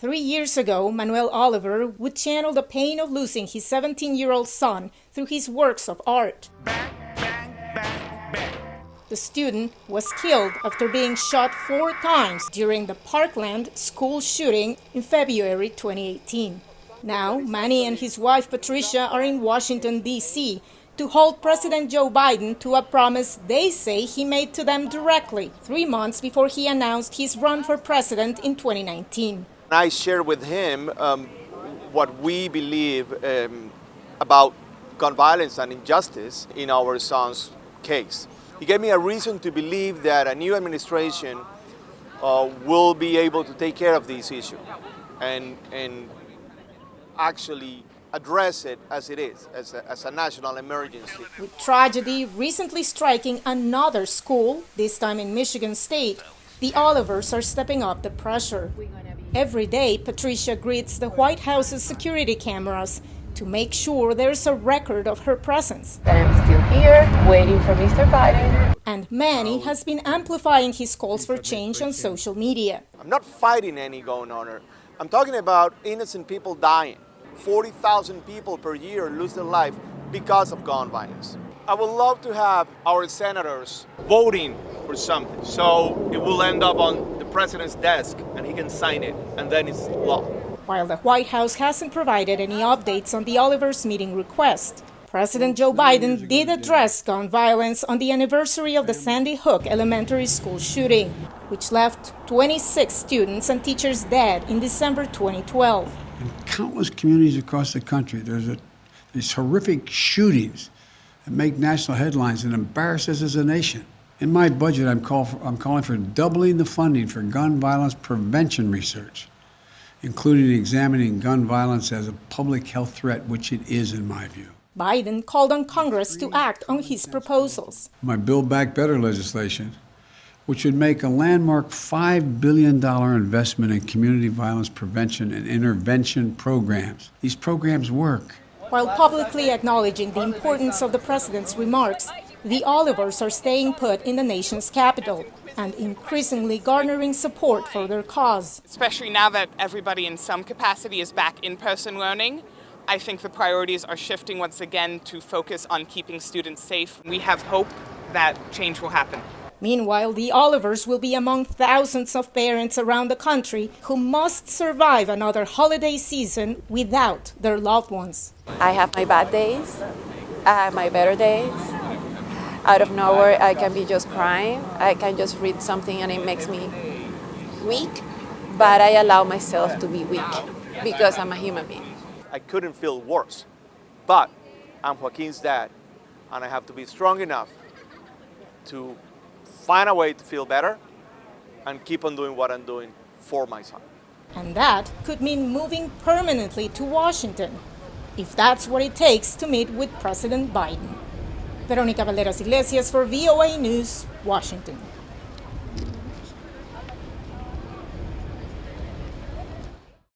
3 years ago, Manuel Oliver would channel the pain of losing his 17-year-old son through his works of art. The student was killed after being shot 4 times during the Parkland school shooting in February 2018. Now, Manny and his wife Patricia are in Washington, D.C. to hold President Joe Biden to a promise they say he made to them directly 3 months before he announced his run for president in 2019. I share with him what we believe about gun violence and injustice in our son's case. He gave me a reason to believe that a new administration will be able to take care of this issue and actually address it as it is, as a national emergency. With tragedy recently striking another school, this time in Michigan State, the Olivers are stepping up the pressure. Every day, Patricia greets the White House's security cameras to make sure there's a record of her presence. I'm still here, waiting for Mr. Biden. And Manny has been amplifying his calls for change on social media. I'm not fighting any gun owner. I'm talking about innocent people dying. 40,000 people per year lose their life because of gun violence. I would love to have our senators voting for something, so it will end up on the president's desk and he can sign it, and then it's law. While the White House hasn't provided any updates on the Olivers' meeting request, President Joe Biden did address gun violence on the anniversary of the Sandy Hook Elementary School shooting, which left 26 students and teachers dead in December 2012. In countless communities across the country, there's these horrific shootings that make national headlines and embarrass us as a nation. In my budget, I'm calling for doubling the funding for gun violence prevention research, including examining gun violence as a public health threat, which it is in my view. Biden called on Congress to act on his proposals. My Build Back Better legislation, which would make a landmark $5 billion investment in community violence prevention and intervention programs. These programs work. While publicly acknowledging the importance of the president's remarks, the Olivers are staying put in the nation's capital and increasingly garnering support for their cause. Especially now that everybody in some capacity is back in-person learning, I think the priorities are shifting once again to focus on keeping students safe. We have hope that change will happen. Meanwhile, the Olivers will be among thousands of parents around the country who must survive another holiday season without their loved ones. I have my bad days, I have my better days. Out of nowhere, I can be just crying. I can just read something and it makes me weak, but I allow myself to be weak because I'm a human being. I couldn't feel worse, but I'm Joaquin's dad, and I have to be strong enough to find a way to feel better and keep on doing what I'm doing for my son. And that could mean moving permanently to Washington, if that's what it takes to meet with President Biden. Veronica Valderas Iglesias for VOA News, Washington.